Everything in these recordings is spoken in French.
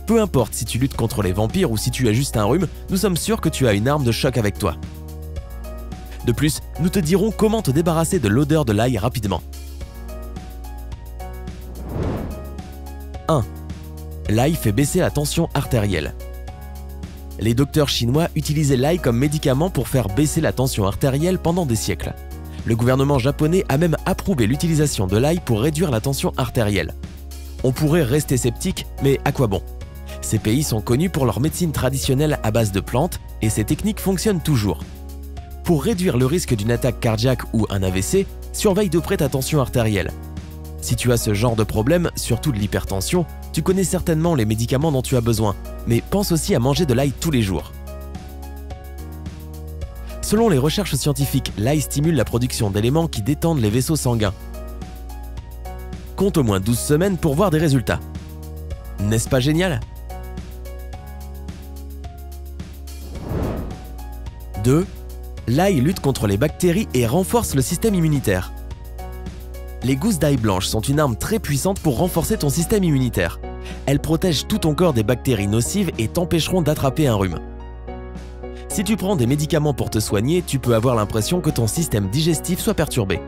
Peu importe si tu luttes contre les vampires ou si tu as juste un rhume, nous sommes sûrs que tu as une arme de choc avec toi. De plus, nous te dirons comment te débarrasser de l'odeur de l'ail rapidement. 1. L'ail fait baisser la tension artérielle. Les docteurs chinois utilisaient l'ail comme médicament pour faire baisser la tension artérielle pendant des siècles. Le gouvernement japonais a même approuvé l'utilisation de l'ail pour réduire la tension artérielle. On pourrait rester sceptique, mais à quoi bon? Ces pays sont connus pour leur médecine traditionnelle à base de plantes et ces techniques fonctionnent toujours. Pour réduire le risque d'une attaque cardiaque ou un AVC, surveille de près ta tension artérielle. Si tu as ce genre de problème, surtout de l'hypertension, tu connais certainement les médicaments dont tu as besoin, mais pense aussi à manger de l'ail tous les jours. Selon les recherches scientifiques, l'ail stimule la production d'éléments qui détendent les vaisseaux sanguins. Compte au moins 12 semaines pour voir des résultats. N'est-ce pas génial? 2. L'ail lutte contre les bactéries et renforce le système immunitaire. Les gousses d'ail blanches sont une arme très puissante pour renforcer ton système immunitaire. Elles protègent tout ton corps des bactéries nocives et t'empêcheront d'attraper un rhume. Si tu prends des médicaments pour te soigner, tu peux avoir l'impression que ton système digestif soit perturbé.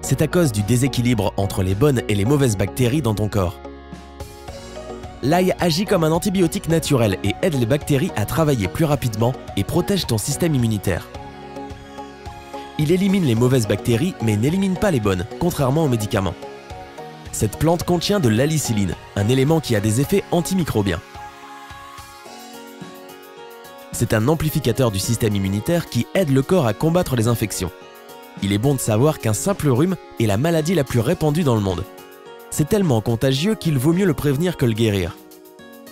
C'est à cause du déséquilibre entre les bonnes et les mauvaises bactéries dans ton corps. L'ail agit comme un antibiotique naturel et aide les bactéries à travailler plus rapidement et protège ton système immunitaire. Il élimine les mauvaises bactéries mais n'élimine pas les bonnes, contrairement aux médicaments. Cette plante contient de l'allicilline, un élément qui a des effets antimicrobiens. C'est un amplificateur du système immunitaire qui aide le corps à combattre les infections. Il est bon de savoir qu'un simple rhume est la maladie la plus répandue dans le monde. C'est tellement contagieux qu'il vaut mieux le prévenir que le guérir.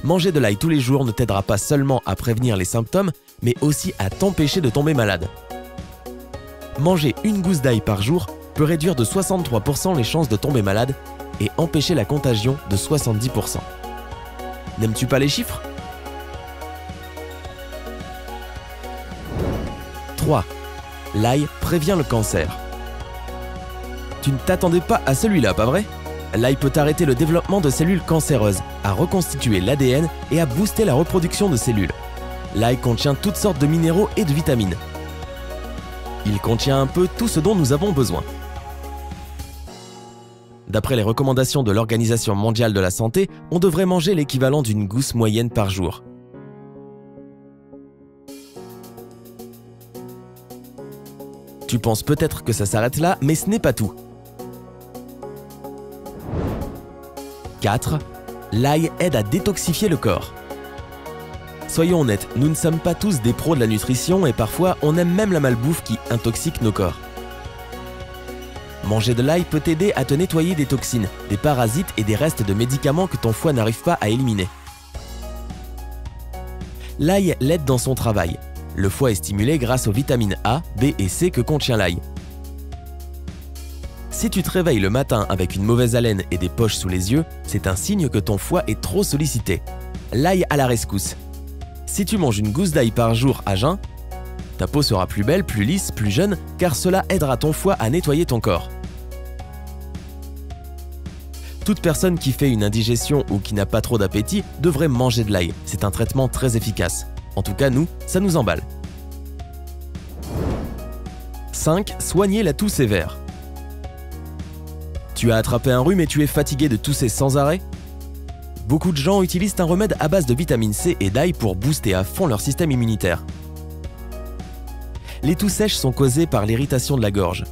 Manger de l'ail tous les jours ne t'aidera pas seulement à prévenir les symptômes, mais aussi à t'empêcher de tomber malade. Manger une gousse d'ail par jour peut réduire de 63% les chances de tomber malade et empêcher la contagion de 70%. N'aimes-tu pas les chiffres? 3. L'ail prévient le cancer. Tu ne t'attendais pas à celui-là, pas vrai? L'ail peut arrêter le développement de cellules cancéreuses, à reconstituer l'ADN et à booster la reproduction de cellules. L'ail contient toutes sortes de minéraux et de vitamines. Il contient un peu tout ce dont nous avons besoin. D'après les recommandations de l'Organisation mondiale de la santé, on devrait manger l'équivalent d'une gousse moyenne par jour. Tu penses peut-être que ça s'arrête là, mais ce n'est pas tout. 4. L'ail aide à détoxifier le corps. Soyons honnêtes, nous ne sommes pas tous des pros de la nutrition et parfois on aime même la malbouffe qui intoxique nos corps. Manger de l'ail peut t'aider à te nettoyer des toxines, des parasites et des restes de médicaments que ton foie n'arrive pas à éliminer. L'ail l'aide dans son travail. Le foie est stimulé grâce aux vitamines A, B et C que contient l'ail. Si tu te réveilles le matin avec une mauvaise haleine et des poches sous les yeux, c'est un signe que ton foie est trop sollicité. L'ail à la rescousse. Si tu manges une gousse d'ail par jour à jeun, ta peau sera plus belle, plus lisse, plus jeune, car cela aidera ton foie à nettoyer ton corps. Toute personne qui fait une indigestion ou qui n'a pas trop d'appétit devrait manger de l'ail. C'est un traitement très efficace. En tout cas, nous, ça nous emballe. 5. Soigner la toux sévère. Tu as attrapé un rhume et tu es fatigué de tousser sans arrêt? Beaucoup de gens utilisent un remède à base de vitamine C et d'ail pour booster à fond leur système immunitaire. Les toux sèches sont causées par l'irritation de la gorge.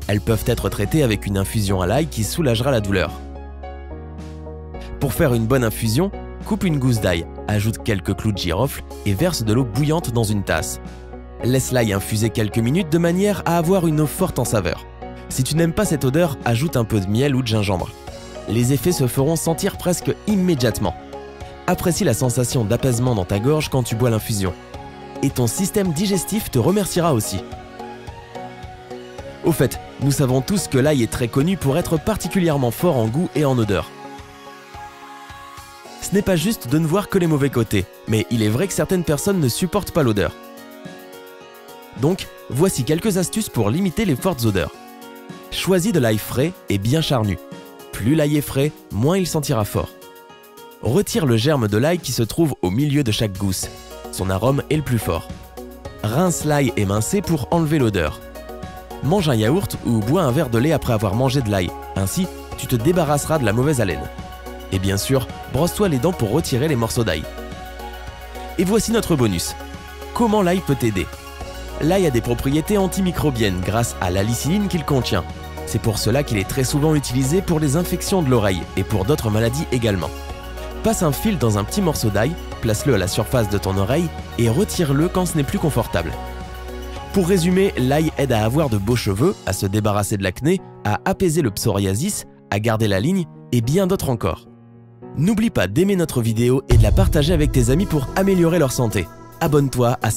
Elles peuvent être traitées avec une infusion à l'ail qui soulagera la douleur. Pour faire une bonne infusion, coupe une gousse d'ail, ajoute quelques clous de girofle et verse de l'eau bouillante dans une tasse. Laisse l'ail infuser quelques minutes de manière à avoir une eau forte en saveur. Si tu n'aimes pas cette odeur, ajoute un peu de miel ou de gingembre. Les effets se feront sentir presque immédiatement. Apprécie la sensation d'apaisement dans ta gorge quand tu bois l'infusion. Et ton système digestif te remerciera aussi. Au fait, nous savons tous que l'ail est très connu pour être particulièrement fort en goût et en odeur. Ce n'est pas juste de ne voir que les mauvais côtés, mais il est vrai que certaines personnes ne supportent pas l'odeur. Donc, voici quelques astuces pour limiter les fortes odeurs. Choisis de l'ail frais et bien charnu. Plus l'ail est frais, moins il sentira fort. Retire le germe de l'ail qui se trouve au milieu de chaque gousse. Son arôme est le plus fort. Rince l'ail émincé pour enlever l'odeur. Mange un yaourt ou bois un verre de lait après avoir mangé de l'ail. Ainsi, tu te débarrasseras de la mauvaise haleine. Et bien sûr, brosse-toi les dents pour retirer les morceaux d'ail. Et voici notre bonus. Comment l'ail peut t'aider? L'ail a des propriétés antimicrobiennes grâce à l'alicilline qu'il contient. C'est pour cela qu'il est très souvent utilisé pour les infections de l'oreille et pour d'autres maladies également. Passe un fil dans un petit morceau d'ail, place-le à la surface de ton oreille et retire-le quand ce n'est plus confortable. Pour résumer, l'ail aide à avoir de beaux cheveux, à se débarrasser de l'acné, à apaiser le psoriasis, à garder la ligne et bien d'autres encore. N'oublie pas d'aimer notre vidéo et de la partager avec tes amis pour améliorer leur santé. Abonne-toi à